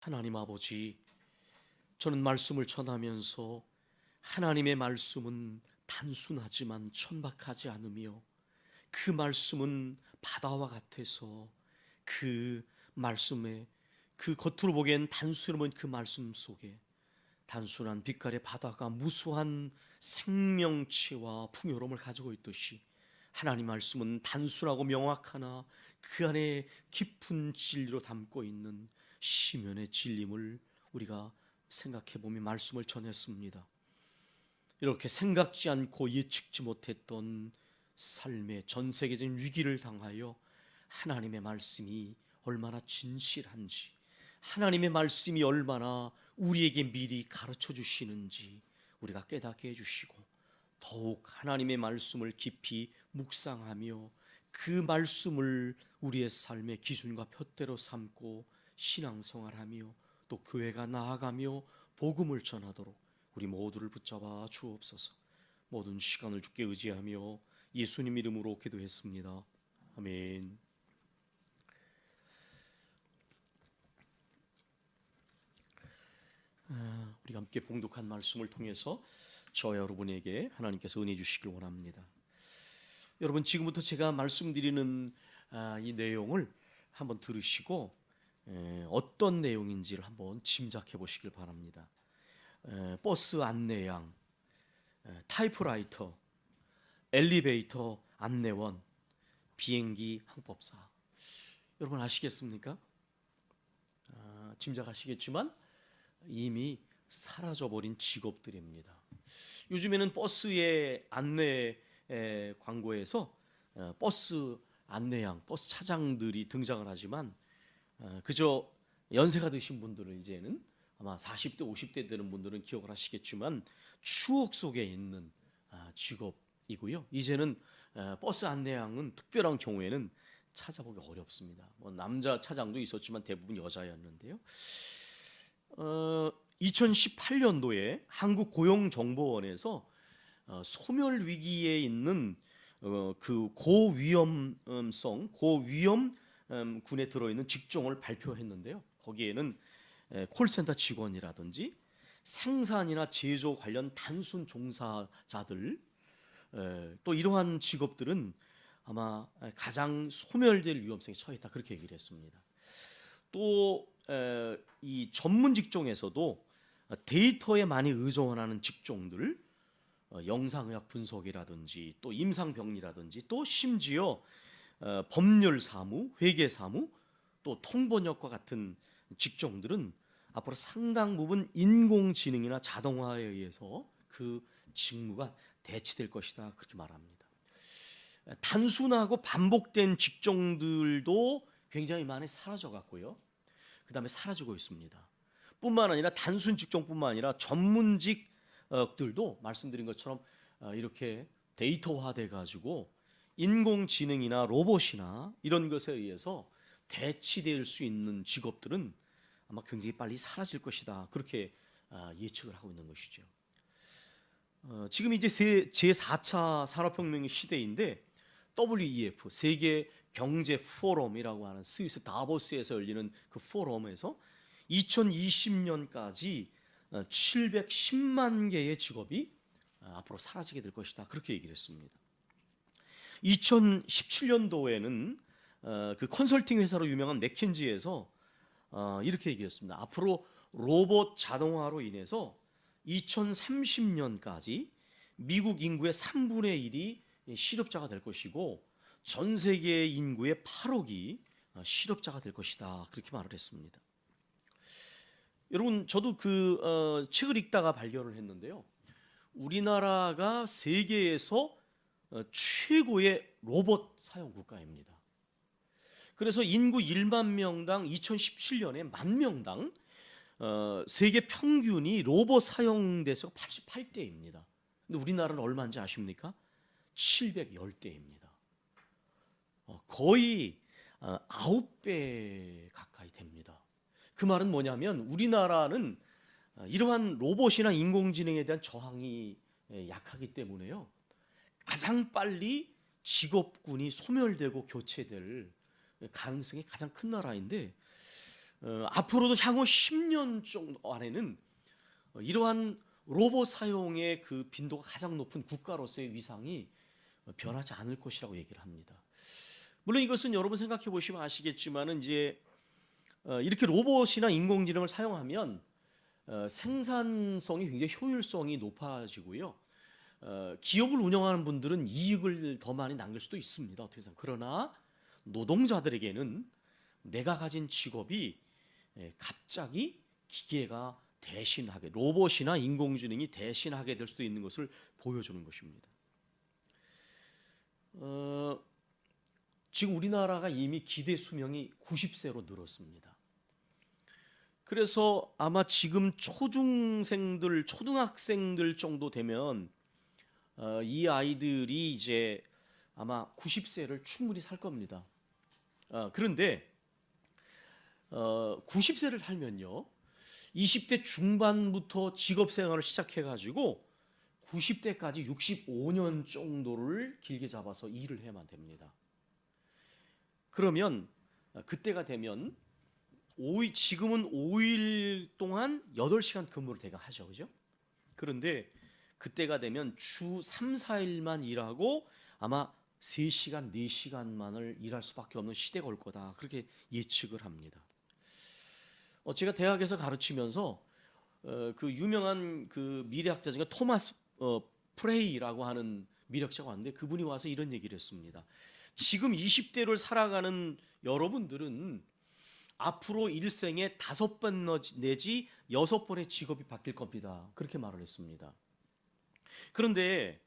하나님 아버지, 저는 말씀을 전하면서 하나님의 말씀은 단순하지만 천박하지 않으며 그 말씀은 바다와 같아서 그 말씀에 그 겉으로 보기엔 단순한 그 말씀 속에 단순한 빛깔의 바다가 무수한 생명체와 풍요로움을 가지고 있듯이 하나님 말씀은 단순하고 명확하나 그 안에 깊은 진리로 담고 있는 시면의 진림을 우리가 생각해 보며 말씀을 전했습니다. 이렇게 생각지 않고 예측지 못했던 삶의 전 세계적인 위기를 당하여 하나님의 말씀이 얼마나 진실한지, 하나님의 말씀이 얼마나 우리에게 미리 가르쳐 주시는지 우리가 깨닫게 해주시고, 더욱 하나님의 말씀을 깊이 묵상하며 그 말씀을 우리의 삶의 기준과 푯대로 삼고 신앙생활하며 또 교회가 나아가며 복음을 전하도록 우리 모두를 붙잡아 주옵소서. 모든 시간을 주께 의지하며 예수님 이름으로 기도했습니다. 아멘. 우리가 함께 봉독한 말씀을 통해서 저와 여러분에게 하나님께서 은혜 주시길 원합니다. 여러분, 지금부터 제가 말씀드리는 이 내용을 한번 들으시고 어떤 내용인지를 한번 짐작해 보시길 바랍니다. 버스 안내양, 타이프라이터, 엘리베이터 안내원, 비행기 항법사. 여러분 아시겠습니까? 짐작하시겠지만 이미 사라져버린 직업들입니다. 요즘에는 버스의 안내 광고에서 버스 안내양, 버스 차장들이 등장을 하지만 그저 연세가 드신 분들은 이제는 아마 40대 50대 되는 분들은 기억을 하시겠지만 추억 속에 있는 직업이고요. 이제는 버스 안내양은 특별한 경우에는 찾아보기 어렵습니다. 뭐 남자 차장도 있었지만 대부분 여자였는데요. 2018년도에 한국고용정보원에서 소멸 위기에 있는 그 고위험성, 고위험 군에 들어있는 직종을 발표했는데요. 거기에는 콜센터 직원이라든지 생산이나 제조 관련 단순 종사자들, 또 이러한 직업들은 아마 가장 소멸될 위험성에 처했다, 그렇게 얘기를 했습니다. 또 이 전문 직종에서도 데이터에 많이 의존하는 직종들, 영상의학 분석이라든지 또 임상병리라든지 또 심지어 법률사무, 회계사무, 또 통번역과 같은 직종들은 앞으로 상당 부분 인공지능이나 자동화에 의해서 그 직무가 대체될 것이다, 그렇게 말합니다. 단순하고 반복된 직종들도 굉장히 많이 사라져 갔고요. 그 다음에 사라지고 있습니다. 뿐만 아니라 단순 직종뿐만 아니라 전문직들도 말씀드린 것처럼 이렇게 데이터화돼 가지고 인공지능이나 로봇이나 이런 것에 의해서 대치될 수 있는 직업들은 아마 굉장히 빨리 사라질 것이다, 그렇게 예측을 하고 있는 것이죠. 지금 이제 제4차 산업혁명의 시대인데 WEF, 세계 경제 포럼이라고 하는 스위스 다보스에서 열리는 그 포럼에서 2020년까지 710만 개의 직업이 앞으로 사라지게 될 것이다, 그렇게 얘기를 했습니다. 2017년도에는 그 컨설팅 회사로 유명한 맥킨지에서 이렇게 얘기했습니다. 앞으로 로봇 자동화로 인해서 2030년까지 미국 인구의 3분의 1이 실업자가 될 것이고 전 세계 인구의 8억이 실업자가 될 것이다, 그렇게 말을 했습니다. 여러분, 저도 그 책을 읽다가 발견을 했는데요. 우리나라가 세계에서 최고의 로봇 사용 국가입니다. 그래서 인구 1만 명당 2017년에 10,000명당 세계 평균이 로봇 사용 대수가 88대입니다. 근데 우리나라는 얼마인지 아십니까? 710대입니다. 거의 9배 가까이 됩니다. 그 말은 뭐냐면 우리나라는 이러한 로봇이나 인공지능에 대한 저항이 약하기 때문에요, 가장 빨리 직업군이 소멸되고 교체될 가능성이 가장 큰 나라인데 앞으로도 향후 10년 정도 안에는 이러한 로봇 사용의 그 빈도가 가장 높은 국가로서의 위상이 변하지 않을 것이라고 얘기를 합니다. 물론 이것은 여러분 생각해 보시면 아시겠지만은 이제 이렇게 로봇이나 인공지능을 사용하면 생산성이 굉장히 효율성이 높아지고요. 기업을 운영하는 분들은 이익을 더 많이 남길 수도 있습니다. 어떻게 생각? 그러나 노동자들에게는 내가 가진 직업이 갑자기 기계가 대신하게, 로봇이나 인공지능이 대신하게 될 수도 있는 것을 보여주는 것입니다. 지금 우리나라가 이미 기대 수명이 90세로 늘었습니다. 그래서 아마 지금 초중생들, 초등학생들 정도 되면 이 아이들이 이제 아마 90세를 충분히 살 겁니다. 그런데 90세를 살면요, 20대 중반부터 직업 생활을 시작해가지고 90대까지 65년 정도를 길게 잡아서 일을 해야만 됩니다. 그러면 그때가 되면 지금은 5일 동안 8시간 근무를 대강 하죠, 그죠? 그런데 그때가 되면 주 3, 4일만 일하고 아마 3시간, 4시간만을 일할 수밖에 없는 시대가 올 거다, 그렇게 예측을 합니다. 제가 대학에서 가르치면서 그 유명한 그 미래학자 중에 토마스 프레이라고 하는 미래학자가 왔는데, 그분이 와서 이런 얘기를 했습니다. 지금 20대를 살아가는 여러분들은 앞으로 일생에 5번 내지 6번의 직업이 바뀔 겁니다, 그렇게 말을 했습니다. 그런데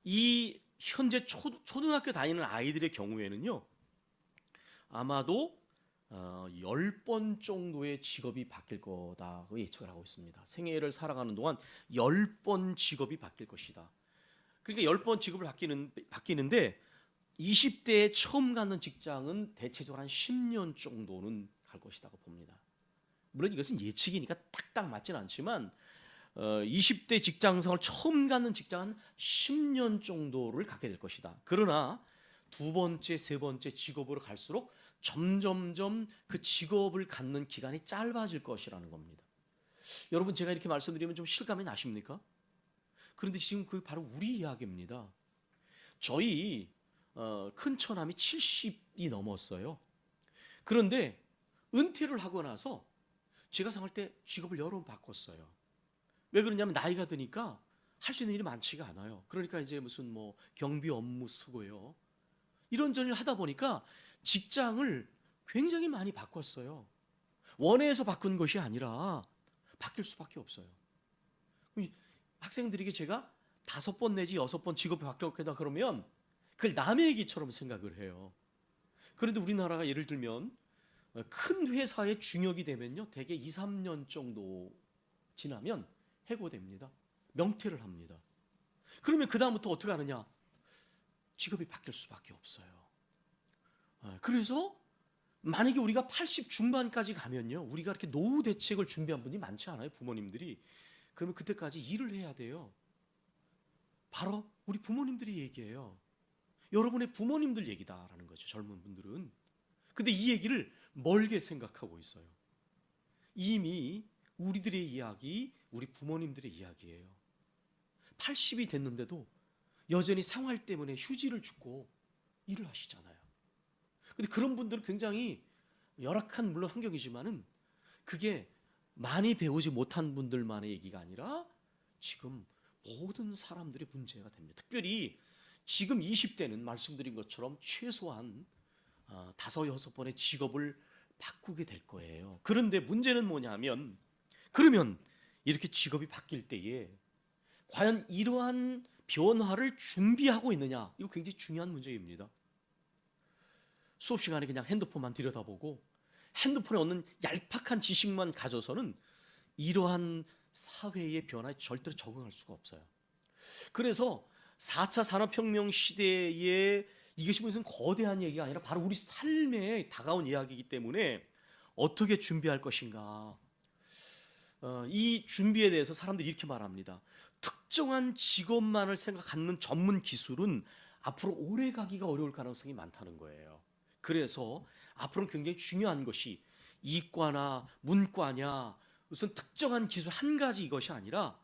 이 현재 초등학교 다니는 아이들의 경우에는요, 아마도 10번 정도의 직업이 바뀔 거다고 예측을 하고 있습니다. 생애를 살아가는 동안 10번 직업이 바뀔 것이다. 그러니까 10번 직업을 바뀌는데 20대에 처음 갖는 직장은 대체적으로 한 10년 정도는 갈 것이라고 봅니다. 물론 이것은 예측이니까 딱딱 맞지는 않지만 20대 직장생활 처음 갖는 직장은 10년 정도를 갖게 될 것이다. 그러나 두 번째, 세 번째 직업으로 갈수록 점점점 그 직업을 갖는 기간이 짧아질 것이라는 겁니다. 여러분, 제가 이렇게 말씀드리면 좀 실감이 나십니까? 그런데 지금 그게 바로 우리 이야기입니다. 저희 큰 처남이 70이 넘었어요. 그런데 은퇴를 하고 나서 제가 생각할 때 직업을 여러 번 바꿨어요. 왜 그러냐면 나이가 드니까 할 수 있는 일이 많지가 않아요. 그러니까 이제 무슨 뭐 경비 업무 쓰고요, 이런저런 일을 하다 보니까 직장을 굉장히 많이 바꿨어요. 원해서 바꾼 것이 아니라 바뀔 수밖에 없어요. 학생들에게 제가 5번 내지 6번 직업이 바뀌었다 그러면 그걸 남의 얘기처럼 생각을 해요. 그런데 우리나라가 예를 들면 큰 회사의 중역이 되면요, 대개 2, 3년 정도 지나면 해고됩니다. 명퇴를 합니다. 그러면 그 다음부터 어떻게 하느냐? 직업이 바뀔 수밖에 없어요. 그래서 만약에 우리가 80 중반까지 가면요, 우리가 이렇게 노후 대책을 준비한 분이 많지 않아요, 부모님들이. 그러면 그때까지 일을 해야 돼요. 바로 우리 부모님들이 얘기해요. 여러분의 부모님들 얘기다라는 거죠, 젊은 분들은. 근데 이 얘기를 멀게 생각하고 있어요. 이미 우리들의 이야기, 우리 부모님들의 이야기예요. 80이 됐는데도 여전히 생활 때문에 휴지를 줍고 일을 하시잖아요. 근데 그런 분들은 굉장히 열악한 물론 환경이지만은 그게 많이 배우지 못한 분들만의 얘기가 아니라 지금 모든 사람들의 문제가 됩니다. 특별히 지금 20대는 말씀드린 것처럼 최소한 5, 6번의 직업을 바꾸게 될 거예요. 그런데 문제는 뭐냐면, 그러면 이렇게 직업이 바뀔 때에 과연 이러한 변화를 준비하고 있느냐, 이거 굉장히 중요한 문제입니다. 수업 시간에 그냥 핸드폰만 들여다보고 핸드폰에 얻는 얄팍한 지식만 가져서는 이러한 사회의 변화에 절대로 적응할 수가 없어요. 그래서 4차 산업혁명 시대에 이것이 무슨 거대한 얘기가 아니라 바로 우리 삶에 다가온 이야기이기 때문에 어떻게 준비할 것인가, 이 준비에 대해서 사람들이 이렇게 말합니다. 특정한 직업만을 갖는 전문 기술은 앞으로 오래 가기가 어려울 가능성이 많다는 거예요. 그래서 앞으로는 굉장히 중요한 것이 이과나 문과냐 무슨 특정한 기술 한 가지 이것이 아니라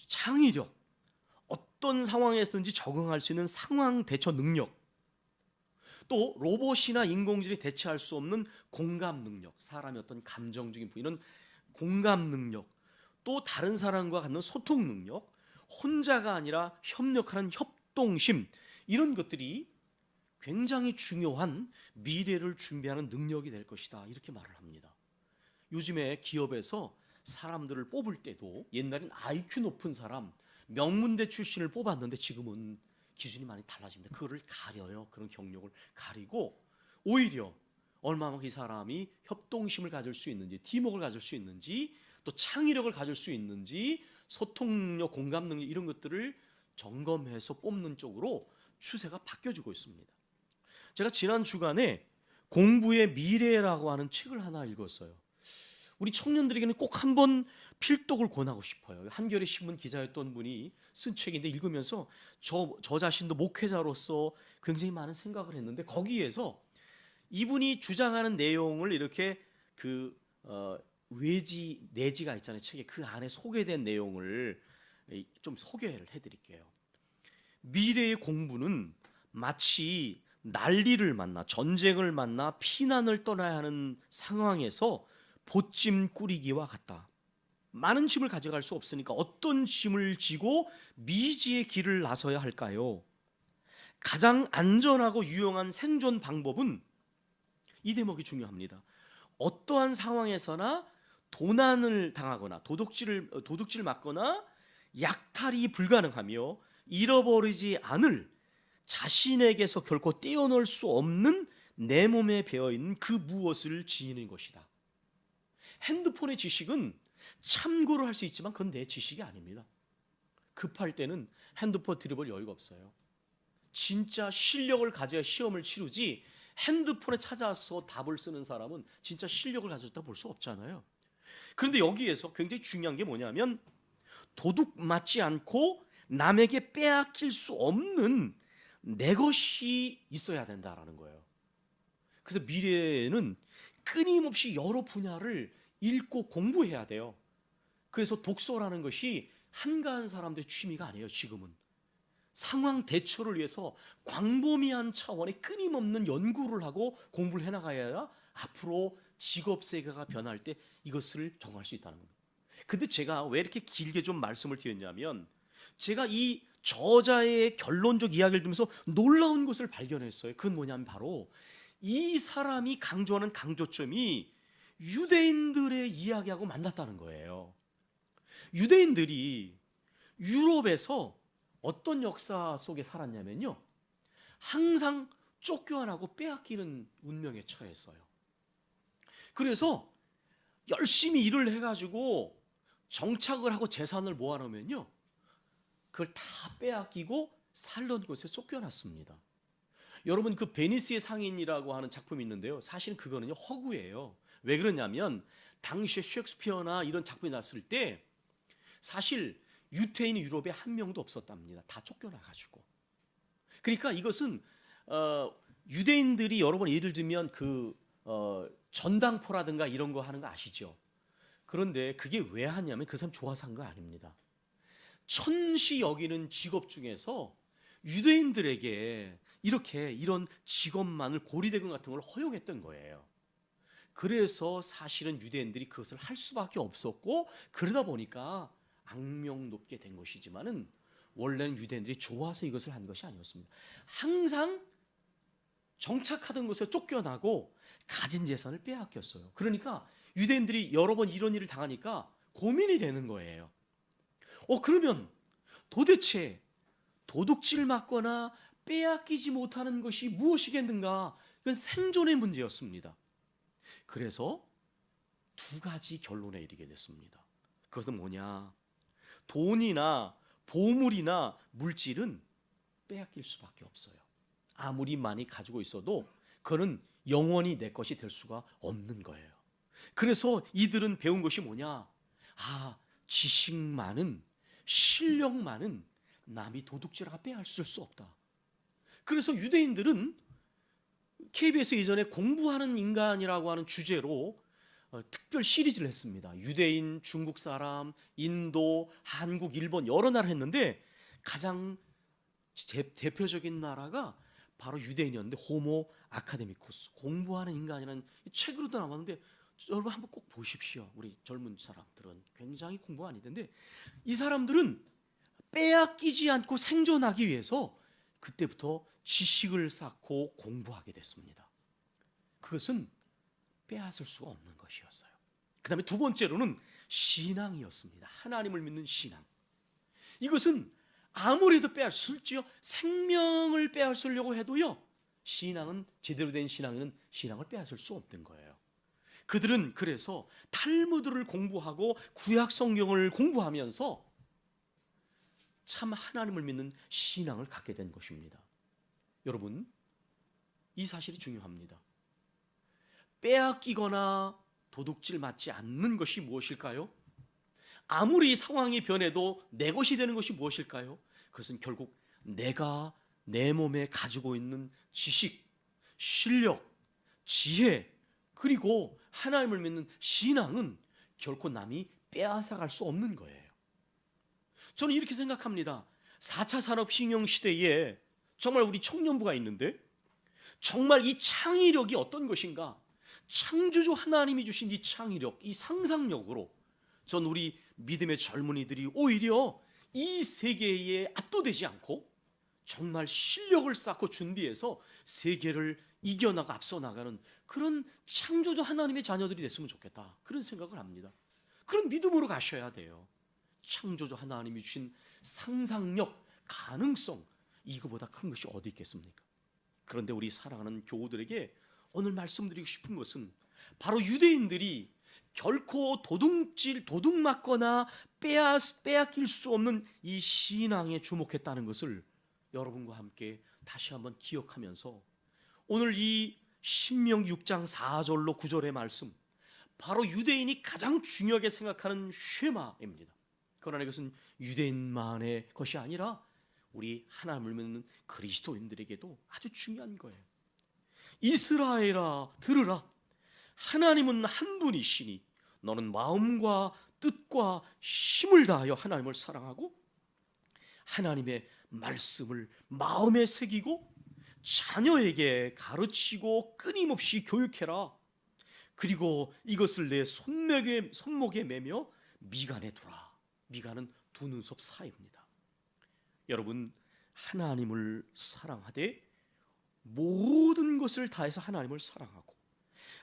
창의력, 어떤 상황에서든지 적응할 수 있는 상황 대처 능력, 또 로봇이나 인공지능이 대체할 수 없는 공감 능력, 사람의 어떤 감정적인 이런 공감 능력, 또 다른 사람과 갖는 소통 능력, 혼자가 아니라 협력하는 협동심, 이런 것들이 굉장히 중요한 미래를 준비하는 능력이 될 것이다, 이렇게 말을 합니다. 요즘에 기업에서 사람들을 뽑을 때도 옛날엔 IQ 높은 사람, 명문대 출신을 뽑았는데 지금은 기준이 많이 달라집니다. 그거를 가려요. 그런 경력을 가리고 오히려 얼마만큼 이 사람이 협동심을 가질 수 있는지, 팀워크를 가질 수 있는지, 또 창의력을 가질 수 있는지, 소통력, 공감 능력, 이런 것들을 점검해서 뽑는 쪽으로 추세가 바뀌어지고 있습니다. 제가 지난 주간에 공부의 미래라고 하는 책을 하나 읽었어요. 우리 청년들에게는 꼭 한번 필독을 권하고 싶어요. 한겨레 신문 기자였던 분이 쓴 책인데, 읽으면서 저 자신도 목회자로서 굉장히 많은 생각을 했는데, 거기에서 이분이 주장하는 내용을 이렇게 외지 내지가 있잖아요. 책에 그 안에 소개된 내용을 좀 소개를 해드릴게요. 미래의 공부는 마치 난리를 만나, 전쟁을 만나 피난을 떠나야 하는 상황에서 보찜 꾸리기와 같다. 많은 짐을 가져갈 수 없으니까 어떤 짐을 지고 미지의 길을 나서야 할까요? 가장 안전하고 유용한 생존 방법은, 이 대목이 중요합니다, 어떠한 상황에서나 도난을 당하거나 도둑질 맞거나 약탈이 불가능하며 잃어버리지 않을, 자신에게서 결코 떼어놓을 수 없는 내 몸에 배어있는 그 무엇을 지니는 것이다. 핸드폰의 지식은 참고를 할 수 있지만 그건 내 지식이 아닙니다. 급할 때는 핸드폰 들여볼 여유가 없어요. 진짜 실력을 가져야 시험을 치르지, 핸드폰에 찾아서 답을 쓰는 사람은 진짜 실력을 가졌다 볼 수 없잖아요. 그런데 여기에서 굉장히 중요한 게 뭐냐면, 도둑 맞지 않고 남에게 빼앗길 수 없는 내 것이 있어야 된다라는 거예요. 그래서 미래에는 끊임없이 여러 분야를 읽고 공부해야 돼요. 그래서 독서라는 것이 한가한 사람들의 취미가 아니에요. 지금은 상황 대처를 위해서 광범위한 차원의 끊임없는 연구를 하고 공부를 해나가야 앞으로 직업 세계가 변할 때 이것을 정할 수 있다는 겁니다. 근데 제가 왜 이렇게 길게 좀 말씀을 드렸냐면, 제가 이 저자의 결론적 이야기를 들으면서 놀라운 것을 발견했어요. 그건 뭐냐면 바로 이 사람이 강조하는 강조점이 유대인들의 이야기하고 만났다는 거예요. 유대인들이 유럽에서 어떤 역사 속에 살았냐면요, 항상 쫓겨나고 빼앗기는 운명에 처했어요. 그래서 열심히 일을 해가지고 정착을 하고 재산을 모아놓으면요, 그걸 다 빼앗기고 살던 곳에 쫓겨났습니다. 여러분, 그 베니스의 상인이라고 하는 작품이 있는데요, 사실 그거는요 허구예요. 왜 그러냐면, 당시에 셰익스피어나 이런 작품이 났을 때 사실 유태인이 유럽에 한 명도 없었답니다. 다 쫓겨나가지고. 그러니까 이것은 유대인들이, 여러분 예를 들면 전당포라든가 이런 거 하는 거 아시죠? 그런데 그게 왜 하냐면 그 사람 좋아서 한 거 아닙니다. 천시 여기는 직업 중에서 유대인들에게 이런 직업만을, 고리대금 같은 걸 허용했던 거예요. 그래서 사실은 유대인들이 그것을 할 수밖에 없었고, 그러다 보니까 악명 높게 된 것이지만은 원래는 유대인들이 좋아서 이것을 한 것이 아니었습니다. 항상 정착하던 곳에 쫓겨나고 가진 재산을 빼앗겼어요. 그러니까 유대인들이 여러 번 이런 일을 당하니까 고민이 되는 거예요. 그러면 도대체 도둑질 맞거나 빼앗기지 못하는 것이 무엇이겠는가? 이건 생존의 문제였습니다. 그래서 두 가지 결론에 이르게 됐습니다. 그것은 뭐냐? 돈이나 보물이나 물질은 빼앗길 수밖에 없어요. 아무리 많이 가지고 있어도 그거는 영원히 내 것이 될 수가 없는 거예요. 그래서 이들은 배운 것이 뭐냐? 지식만은, 실력만은 남이 도둑질하고 빼앗을 수 없다. 그래서 유대인들은 KBS 예전에 공부하는 인간이라고 하는 주제로 특별 시리즈를 했습니다. 유대인, 중국 사람, 인도, 한국, 일본 여러 나라 했는데 가장 대표적인 나라가 바로 유대인이었는데 호모 아카데미쿠스, 공부하는 인간이라는 책으로도 나왔는데 여러분 한번 꼭 보십시오. 우리 젊은 사람들은 굉장히 공부가 많이 되는데 이 사람들은 빼앗기지 않고 생존하기 위해서 그때부터 지식을 쌓고 공부하게 됐습니다. 그것은 빼앗을 수가 없는 것이었어요. 그 다음에 두 번째로는 신앙이었습니다. 하나님을 믿는 신앙. 이것은 아무래도 빼앗을지요, 생명을 빼앗으려고 해도요, 신앙은, 제대로 된 신앙은 신앙을 빼앗을 수 없는 거예요. 그들은 그래서 탈무드를 공부하고 구약 성경을 공부하면서 참 하나님을 믿는 신앙을 갖게 된 것입니다. 여러분, 이 사실이 중요합니다. 빼앗기거나 도둑질 맞지 않는 것이 무엇일까요? 아무리 상황이 변해도 내 것이 되는 것이 무엇일까요? 그것은 결국 내가 내 몸에 가지고 있는 지식, 실력, 지혜, 그리고 하나님을 믿는 신앙은 결코 남이 빼앗아갈 수 없는 거예요. 저는 이렇게 생각합니다. 4차 산업혁명 시대에 정말 우리 청년부가 있는데 정말 이 창의력이 어떤 것인가? 창조주 하나님이 주신 이 창의력, 이 상상력으로 전 우리 믿음의 젊은이들이 오히려 이 세계에 압도되지 않고 정말 실력을 쌓고 준비해서 세계를 이겨나가 앞서 나가는 그런 창조주 하나님의 자녀들이 됐으면 좋겠다, 그런 생각을 합니다. 그런 믿음으로 가셔야 돼요. 창조주 하나님이 주신 상상력, 가능성, 이거보다 큰 것이 어디 있겠습니까? 그런데 우리 사랑하는 교우들에게 오늘 말씀드리고 싶은 것은 바로 유대인들이 결코 도둑 맞거나 빼앗길 수 없는 이 신앙에 주목했다는 것을 여러분과 함께 다시 한번 기억하면서 오늘 이 신명기 6장 4절로 9절의 말씀, 바로 유대인이 가장 중요하게 생각하는 쉐마입니다. 그러나 이것은 유대인만의 것이 아니라 우리 하나님을 믿는 그리스도인들에게도 아주 중요한 거예요. 이스라엘아 들으라, 하나님은 한 분이시니 너는 마음과 뜻과 힘을 다하여 하나님을 사랑하고 하나님의 말씀을 마음에 새기고 자녀에게 가르치고 끊임없이 교육해라. 그리고 이것을 내 손목에 매며 미간에 두라. 미간은 두 눈썹 사이입니다. 여러분, 하나님을 사랑하되 모든 것을 다해서 하나님을 사랑하고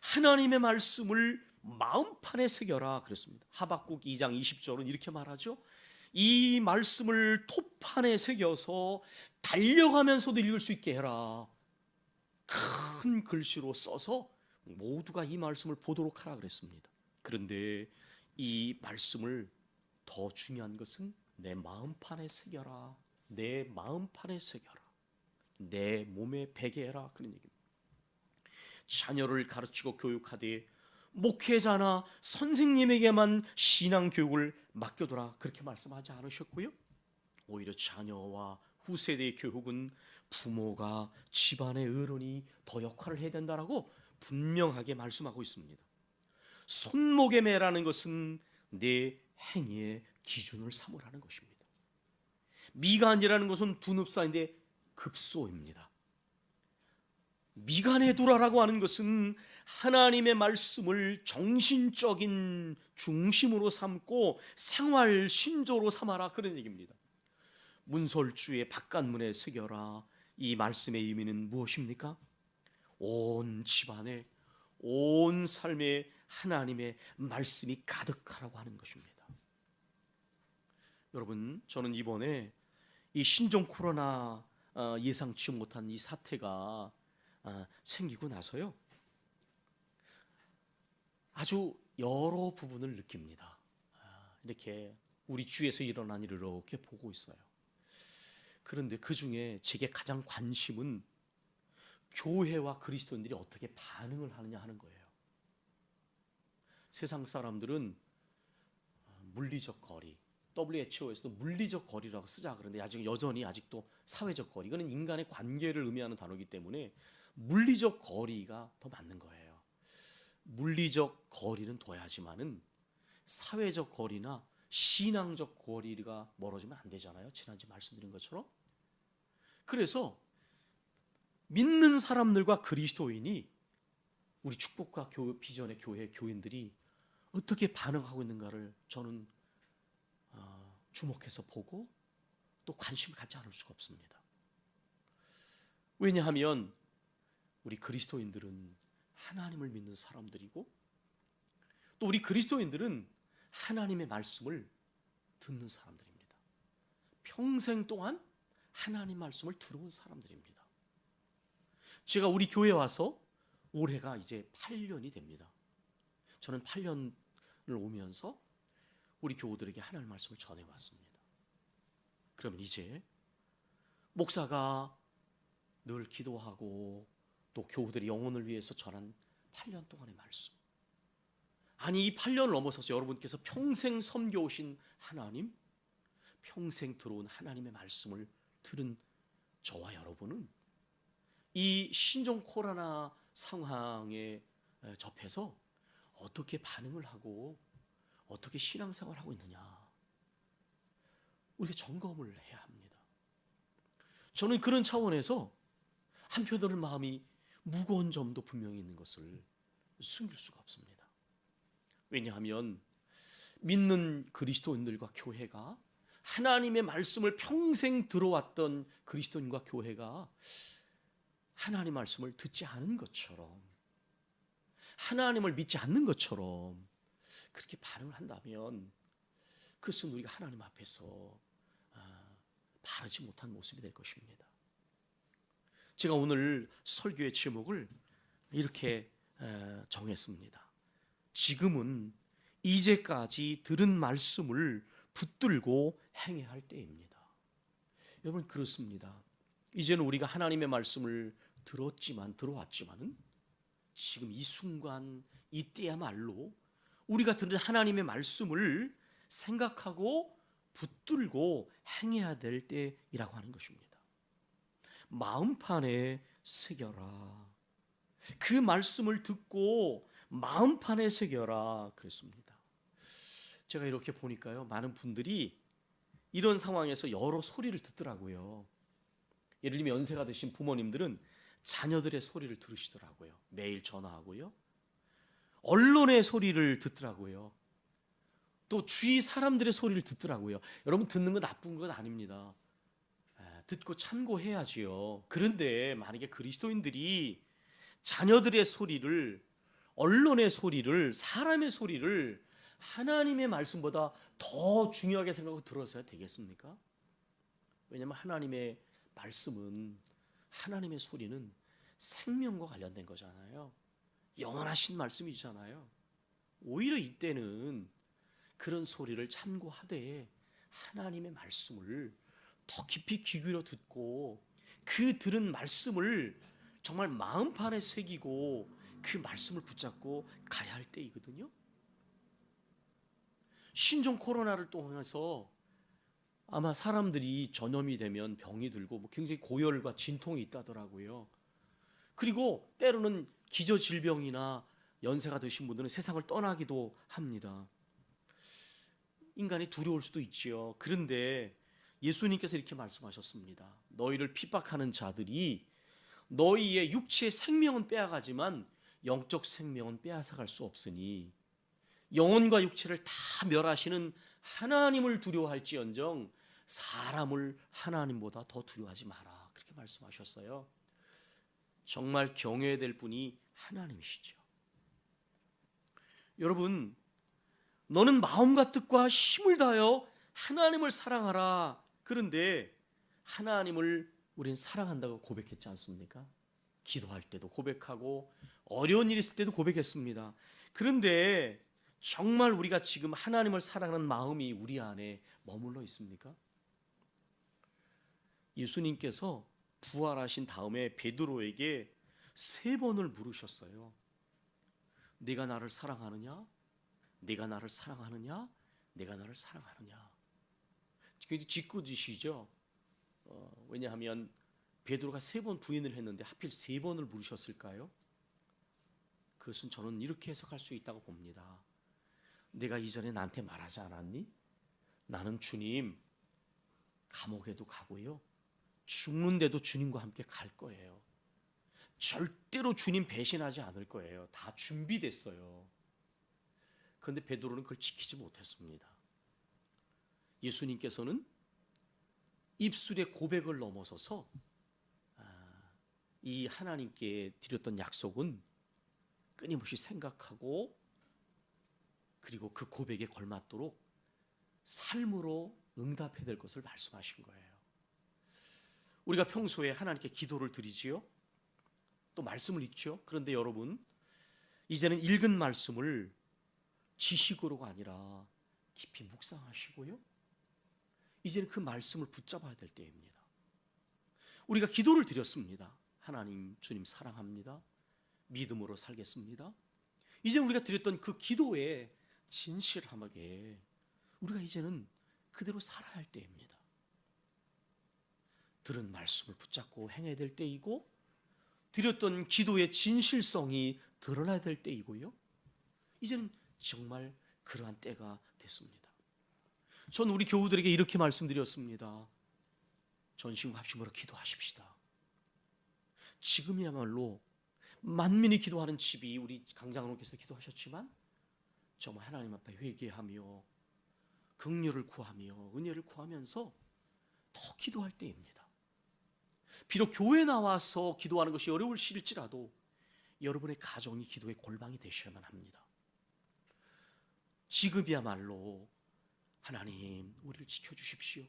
하나님의 말씀을 마음판에 새겨라 그랬습니다. 하박국 2장 20절은 이렇게 말하죠. 이 말씀을 톱판에 새겨서 달려가면서도 읽을 수 있게 해라. 큰 글씨로 써서 모두가 이 말씀을 보도록 하라 그랬습니다. 그런데 이 말씀을 더 중요한 것은 내 마음판에 새겨라. 내 마음판에 새겨라. 내 몸에 배게 해라, 그런 얘기입니다. 자녀를 가르치고 교육하되 목회자나 선생님에게만 신앙 교육을 맡겨둬라, 그렇게 말씀하지 않으셨고요. 오히려 자녀와 후세대의 교육은 부모가, 집안의 어른이 더 역할을 해야 된다라고 분명하게 말씀하고 있습니다. 손목에 매라는 것은 내 행위의 기준을 삼으라는 것입니다. 미간이라는 것은 두 늪 사이인데 급소입니다. 미간에 두라라고 하는 것은 하나님의 말씀을 정신적인 중심으로 삼고 생활 신조로 삼아라, 그런 얘기입니다. 문설주의 바깥문에 새겨라. 이 말씀의 의미는 무엇입니까? 온 집안에, 온 삶에 하나님의 말씀이 가득하라고 하는 것입니다. 여러분, 저는 이번에 이 신종 코로나 예상치 못한 이 사태가 생기고 나서요, 아주 여러 부분을 느낍니다. 이렇게 우리 주위에서 일어난 일을 이렇게 보고 있어요. 그런데 그 중에 제게 가장 관심은 교회와 그리스도인들이 어떻게 반응을 하느냐 하는 거예요. 세상 사람들은 물리적 거리, WHO에서도 물리적 거리라고 쓰자 그러는데 아직 여전히 아직도 사회적 거리, 이거는 인간의 관계를 의미하는 단어이기 때문에 물리적 거리가 더 맞는 거예요. 물리적 거리는 둬야지만은 사회적 거리나 신앙적 거리가 멀어지면 안 되잖아요. 지난주에 말씀드린 것처럼. 그래서 믿는 사람들과 그리스도인이 우리 축복과 비전의 교회 교인들이 어떻게 반응하고 있는가를 저는 주목해서 보고 또 관심을 갖지 않을 수가 없습니다. 왜냐하면 우리 그리스도인들은 하나님을 믿는 사람들이고 또 우리 그리스도인들은 하나님의 말씀을 듣는 사람들입니다. 평생 동안 하나님 말씀을 들어온 사람들입니다. 제가 우리 교회에 와서 올해가 이제 8년이 됩니다. 저는 8년을 오면서 우리 교우들에게 하나님 말씀을 전해왔습니다. 그러면 이제 목사가 늘 기도하고 또 교우들의 영혼을 위해서 전한 8년 동안의 말씀, 아니 이 8년을 넘어서서 여러분께서 평생 섬겨오신 하나님, 평생 들어온 하나님의 말씀을 들은 저와 여러분은 이 신종 코로나 상황에 접해서 어떻게 반응을 하고 어떻게 신앙생활을 하고 있느냐, 우리가 점검을 해야 합니다. 저는 그런 차원에서 한편으로는 마음이 무거운 점도 분명히 있는 것을 숨길 수가 없습니다. 왜냐하면 믿는 그리스도인들과 교회가, 하나님의 말씀을 평생 들어왔던 그리스도인과 교회가 하나님 말씀을 듣지 않은 것처럼, 하나님을 믿지 않는 것처럼 그렇게 반응을 한다면 그것은 우리가 하나님 앞에서 바르지 못한 모습이 될 것입니다. 제가 오늘 설교의 제목을 이렇게 정했습니다. 지금은 이제까지 들은 말씀을 붙들고 행해야 할 때입니다. 여러분, 그렇습니다. 이제는 우리가 하나님의 말씀을 들어왔지만은 지금 이 순간 이때야말로 우리가 들은 하나님의 말씀을 생각하고 붙들고 행해야 될 때이라고 하는 것입니다. 마음판에 새겨라. 그 말씀을 듣고 마음판에 새겨라 그랬습니다. 제가 이렇게 보니까요, 많은 분들이 이런 상황에서 여러 소리를 듣더라고요. 예를 들면 연세가 드신 부모님들은 자녀들의 소리를 들으시더라고요. 매일 전화하고요. 언론의 소리를 듣더라고요. 또 주위 사람들의 소리를 듣더라고요. 여러분, 듣는 건 나쁜 건 아닙니다. 듣고 참고해야지요. 그런데 만약에 그리스도인들이 자녀들의 소리를, 언론의 소리를, 사람의 소리를 하나님의 말씀보다 더 중요하게 생각하고 들어서야 되겠습니까? 왜냐하면 하나님의 말씀은, 하나님의 소리는 생명과 관련된 거잖아요. 영원하신 말씀이잖아요. 오히려 이때는 그런 소리를 참고하되 하나님의 말씀을 더 깊이 귀 기울여 듣고 그 들은 말씀을 정말 마음판에 새기고 그 말씀을 붙잡고 가야 할 때이거든요. 신종 코로나를 통해서 아마 사람들이 전염이 되면 병이 들고 굉장히 고열과 진통이 있다더라고요. 그리고 때로는 기저질병이나 연세가 드신 분들은 세상을 떠나기도 합니다. 인간이 두려울 수도 있지요. 그런데 예수님께서 이렇게 말씀하셨습니다. 너희를 핍박하는 자들이 너희의 육체의 생명은 빼앗가지만 영적 생명은 빼앗아갈 수 없으니 영혼과 육체를 다 멸하시는 하나님을 두려워할지언정 사람을 하나님보다 더 두려워하지 마라. 그렇게 말씀하셨어요. 정말 경외해야 될 분이 하나님이시죠. 여러분, 너는 마음과 뜻과 힘을 다하여 하나님을 사랑하라. 그런데 하나님을 우리는 사랑한다고 고백했지 않습니까? 기도할 때도 고백하고 어려운 일 있을 때도 고백했습니다. 그런데 정말 우리가 지금 하나님을 사랑하는 마음이 우리 안에 머물러 있습니까? 예수님께서 부활하신 다음에 베드로에게 3번을 물으셨어요. 네가 나를 사랑하느냐? 네가 나를 사랑하느냐? 네가 나를 사랑하느냐? 그게 짓궂으시죠. 왜냐하면 베드로가 3번 부인을 했는데 하필 3번을 물으셨을까요? 그것은 저는 이렇게 해석할 수 있다고 봅니다. 내가 이전에 나한테 말하지 않았니? 나는 주님 감옥에도 가고요, 죽는데도 주님과 함께 갈 거예요. 절대로 주님 배신하지 않을 거예요. 다 준비됐어요. 그런데 베드로는 그걸 지키지 못했습니다. 예수님께서는 입술의 고백을 넘어서서 이 하나님께 드렸던 약속은 끊임없이 생각하고, 그리고 그 고백에 걸맞도록 삶으로 응답해야 될 것을 말씀하신 거예요. 우리가 평소에 하나님께 기도를 드리지요, 또 말씀을 읽죠. 그런데 여러분, 이제는 읽은 말씀을 지식으로가 아니라 깊이 묵상하시고요, 이제는 그 말씀을 붙잡아야 될 때입니다. 우리가 기도를 드렸습니다. 하나님, 주님 사랑합니다, 믿음으로 살겠습니다. 이제 우리가 드렸던 그 기도에 진실하게 우리가 이제는 그대로 살아야 할 때입니다. 들은 말씀을 붙잡고 행해야 될 때이고, 드렸던 기도의 진실성이 드러나야 될 때이고요, 이제는 정말 그러한 때가 됐습니다. 전 우리 교우들에게 이렇게 말씀드렸습니다. 전심과 합심으로 기도하십시다. 지금이야말로 만민이 기도하는 집이 우리 강장로께서 기도하셨지만 정말 하나님 앞에 회개하며 긍휼을 구하며 은혜를 구하면서 더 기도할 때입니다. 비록 교회 나와서 기도하는 것이 어려울지라도 여러분의 가정이 기도의 골방이 되셔야만 합니다. 지금이야말로 하나님, 우리를 지켜주십시오.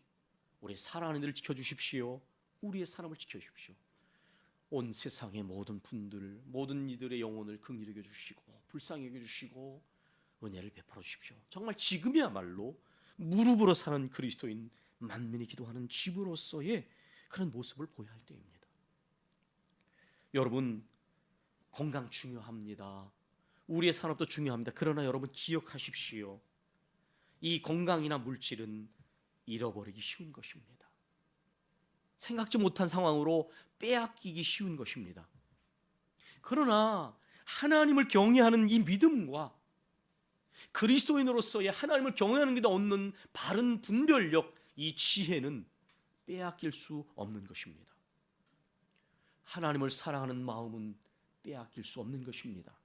우리 사랑하는 이들을 지켜주십시오. 우리의 사람을 지켜주십시오. 온 세상의 모든 분들, 모든 이들의 영혼을 긍휼히 여겨주시고 불쌍히 여겨주시고 은혜를 베풀어 주십시오. 정말 지금이야말로 무릎으로 사는 그리스도인 만민이 기도하는 집으로서의 그런 모습을 보여야 할 때입니다. 여러분, 건강 중요합니다. 우리의 산업도 중요합니다. 그러나 여러분 기억하십시오. 이 건강이나 물질은 잃어버리기 쉬운 것입니다. 생각지 못한 상황으로 빼앗기기 쉬운 것입니다. 그러나 하나님을 경외하는 이 믿음과 그리스도인으로서의 하나님을 경외하는 데 얻는 바른 분별력, 이 지혜는 빼앗길 수 없는 것입니다. 하나님을 사랑하는 마음은 빼앗길 수 없는 것입니다.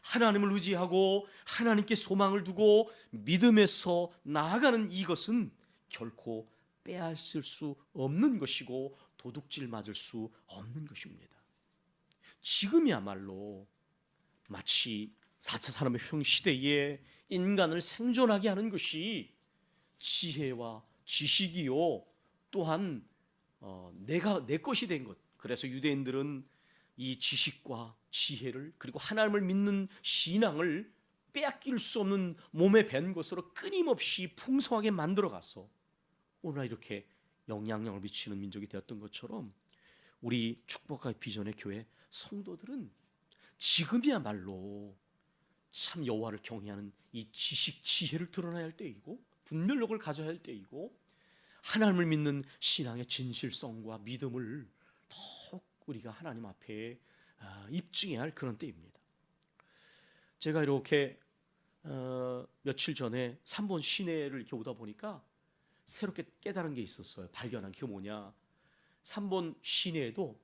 하나님을 의지하고 하나님께 소망을 두고 믿음에서 나아가는 이것은 결코 빼앗을 수 없는 것이고 도둑질 맞을 수 없는 것입니다. 지금이야말로 마치 4차 산업혁명 시대에 인간을 생존하게 하는 것이 지혜와 지식이요, 또한 내 것이 된 것. 그래서 유대인들은 이 지식과 지혜를, 그리고 하나님을 믿는 신앙을 빼앗길 수 없는 몸에 밴 것으로 끊임없이 풍성하게 만들어가서 오늘날 이렇게 영향력을 미치는 민족이 되었던 것처럼, 우리 축복과 비전의 교회 성도들은 지금이야말로 참 여호와를 경외하는 이 지식, 지혜를 드러나야 할 때이고 분별력을 가져야 할 때이고, 하나님을 믿는 신앙의 진실성과 믿음을 더욱 우리가 하나님 앞에 입증해야 할 그런 때입니다. 제가 이렇게 며칠 전에 3번 시내를 이렇게 오다 보니까 새롭게 깨달은 게 있었어요. 발견한 게 뭐냐, 3번 시내에도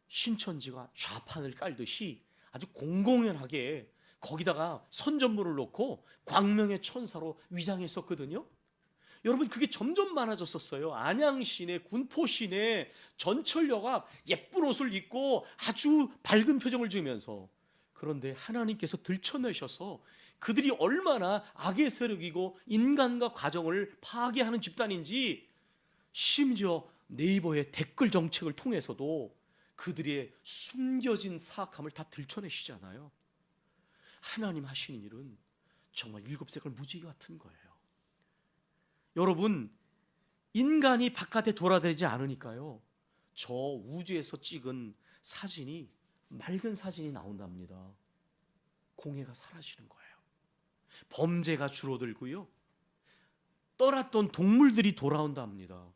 신천지가 좌판을 깔듯이 아주 공공연하게 거기다가 선전물을 놓고 광명의 천사로 위장했었거든요. 여러분, 그게 점점 많아졌었어요. 안양시내, 군포시내, 전철역 앞 예쁜 옷을 입고 아주 밝은 표정을 지으면서, 그런데 하나님께서 들춰내셔서 그들이 얼마나 악의 세력이고 인간과 가정을 파괴하는 집단인지, 심지어 네이버의 댓글 정책을 통해서도 그들의 숨겨진 사악함을 다 들춰내시잖아요. 하나님 하시는 일은 정말 일곱색을 무지개 같은 거예요. 여러분, 인간이 바깥에 돌아다니지 않으니까요, 저 우주에서 찍은 사진이, 맑은 사진이 나온답니다. 공해가 사라지는 거예요. 범죄가 줄어들고요, 떠났던 동물들이 돌아온답니다.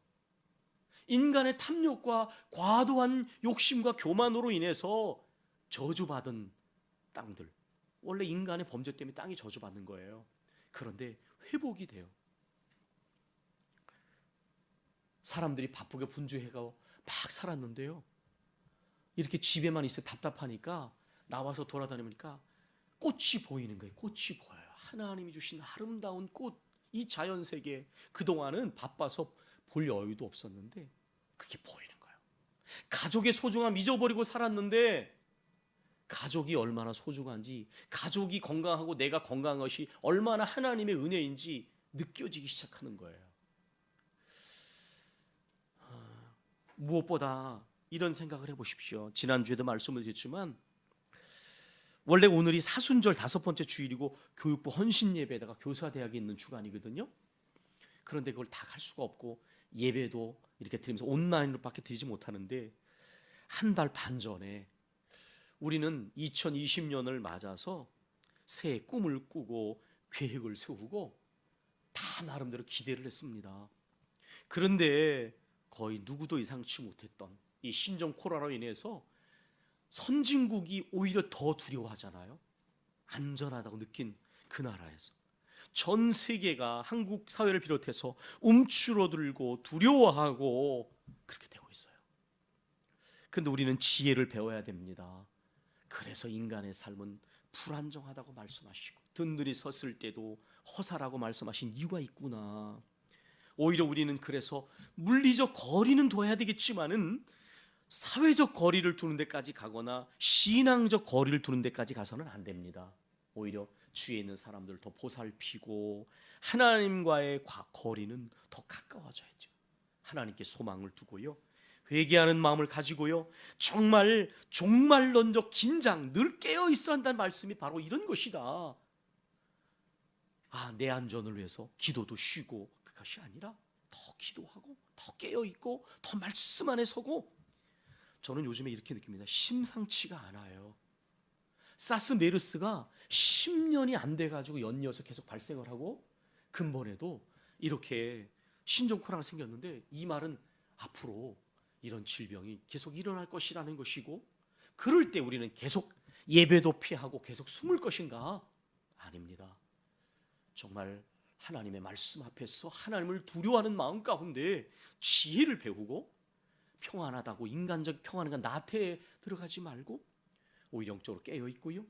인간의 탐욕과 과도한 욕심과 교만으로 인해서 저주받은 땅들, 원래 인간의 범죄 때문에 땅이 저주받는 거예요. 그런데 회복이 돼요. 사람들이 바쁘게 분주해가고 막 살았는데요, 이렇게 집에만 있어 답답하니까 나와서 돌아다니니까 꽃이 보이는 거예요. 꽃이 보여요. 하나님이 주신 아름다운 꽃, 이 자연세계, 그동안은 바빠서 볼 여유도 없었는데 그게 보이는 거예요. 가족의 소중함 잊어버리고 살았는데 가족이 얼마나 소중한지, 가족이 건강하고 내가 건강한 것이 얼마나 하나님의 은혜인지 느껴지기 시작하는 거예요. 무엇보다 이런 생각을 해보십시오. 지난주에도 말씀을 드렸지만 원래 오늘이 사순절 5번째 주일이고 교육부 헌신예배에다가 교사대학에 있는 주간이거든요. 그런데 그걸 다 갈 수가 없고 예배도 이렇게 드리면서 온라인으로밖에 드리지 못하는데, 한 달 반 전에 우리는 2020년을 맞아서 새해 꿈을 꾸고 계획을 세우고 다 나름대로 기대를 했습니다. 그런데 거의 누구도 예상치 못했던 이 신종 코로나로 인해서 선진국이 오히려 더 두려워하잖아요. 안전하다고 느낀 그 나라에서 전 세계가 한국 사회를 비롯해서 움츠러들고 두려워하고 그렇게 되고 있어요. 그런데 우리는 지혜를 배워야 됩니다. 그래서 인간의 삶은 불안정하다고 말씀하시고 든든히 섰을 때도 허사라고 말씀하신 이유가 있구나. 오히려 우리는 그래서 물리적 거리는 둬야 되겠지만은 사회적 거리를 두는 데까지 가거나 신앙적 거리를 두는 데까지 가서는 안 됩니다. 오히려 주위에 있는 사람들을 더 보살피고 하나님과의 거리는 더 가까워져야죠. 하나님께 소망을 두고요, 회개하는 마음을 가지고요, 정말 종말론적 긴장, 늘 깨어 있어야 한다는 말씀이 바로 이런 것이다. 내 안전을 위해서 기도도 쉬고 그것이 아니라 더 기도하고 더 깨어 있고 더 말씀 안에 서고. 저는 요즘에 이렇게 느낍니다. 심상치가 않아요. 사스 메르스가 10년이 안 돼가지고 연이어서 계속 발생을 하고 근본에도 이렇게 신종 코로나가 생겼는데, 이 말은 앞으로 이런 질병이 계속 일어날 것이라는 것이고, 그럴 때 우리는 계속 예배도 피하고 계속 숨을 것인가? 아닙니다. 정말 하나님의 말씀 앞에서 하나님을 두려워하는 마음 가운데 지혜를 배우고, 평안하다고 인간적 평안과 나태에 들어가지 말고 오히려 영적으로 깨어 있고요,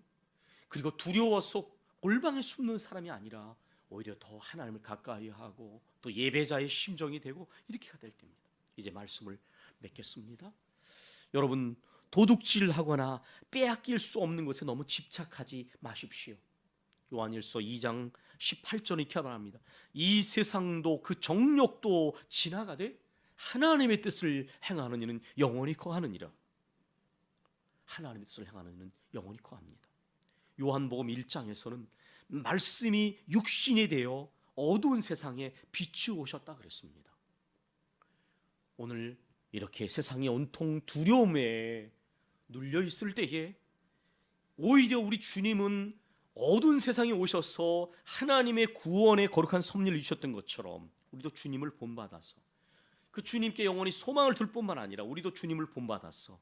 그리고 두려워서 골방에 숨는 사람이 아니라 오히려 더 하나님을 가까이 하고 또 예배자의 심정이 되고 이렇게가 될 때입니다. 이제 말씀을 맺겠습니다. 여러분, 도둑질하거나 빼앗길 수 없는 것에 너무 집착하지 마십시오. 요한일서 2장 18절에 이렇게 말합니다. 이 세상도 그 정욕도 지나가되 하나님의 뜻을 행하는 이는 영원히 거하느니라. 하나님의 뜻을 행하는 이는 영원히 거합니다. 요한복음 1장에서는 말씀이 육신이 되어 어두운 세상에 빛이 오셨다 그랬습니다. 오늘 이렇게 세상이 온통 두려움에 눌려 있을 때에 오히려 우리 주님은 어두운 세상에 오셔서 하나님의 구원의 거룩한 섭리를 이루셨던 것처럼 우리도 주님을 본받아서 그 주님께 영원히 소망을 둘 뿐만 아니라 우리도 주님을 본받아서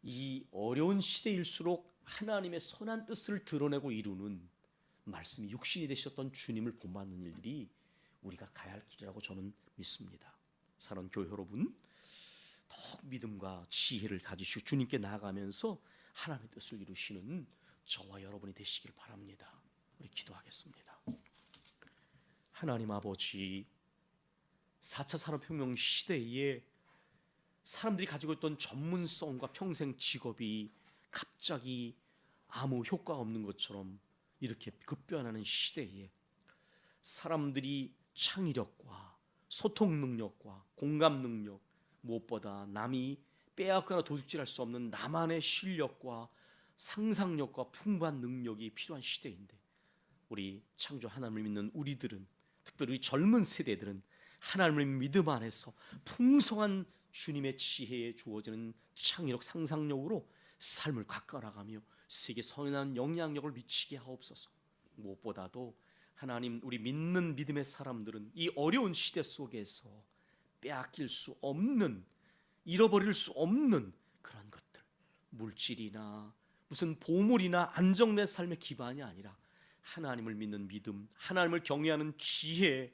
이 어려운 시대일수록 하나님의 선한 뜻을 드러내고 이루는 말씀이 육신이 되셨던 주님을 본받는 일들이 우리가 가야 할 길이라고 저는 믿습니다. 사랑하는 교회 여러분, 더욱 믿음과 지혜를 가지시고 주님께 나아가면서 하나님의 뜻을 이루시는 저와 여러분이 되시길 바랍니다. 우리 기도하겠습니다. 하나님 아버지, 4차 산업혁명 시대에 사람들이 가지고 있던 전문성과 평생 직업이 갑자기 아무 효과가 없는 것처럼 이렇게 급변하는 시대에 사람들이 창의력과 소통 능력과 공감 능력, 무엇보다 남이 빼앗거나 도둑질할 수 없는 나만의 실력과 상상력과 풍부한 능력이 필요한 시대인데, 우리 창조 하나님을 믿는 우리들은, 특별히 우리 젊은 세대들은 하나님을 믿음 안에서 풍성한 주님의 지혜에 주어지는 창의력, 상상력으로 삶을 가꿔나가며 세계 선한 영향력을 미치게 하옵소서. 무엇보다도 하나님, 우리 믿는 믿음의 사람들은 이 어려운 시대 속에서 빼앗길 수 없는, 잃어버릴 수 없는 그런 것들, 물질이나 무슨 보물이나 안정된 삶의 기반이 아니라 하나님을 믿는 믿음, 하나님을 경외하는 지혜,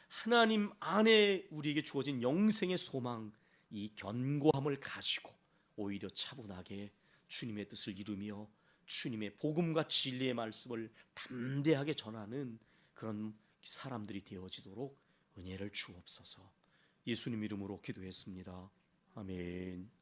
하나님 안에 우리에게 주어진 영생의 소망, 이 견고함을 가지고 오히려 차분하게 주님의 뜻을 이루며 주님의 복음과 진리의 말씀을 담대하게 전하는 그런 사람들이 되어지도록 은혜를 주옵소서. 예수님 이름으로 기도했습니다. 아멘.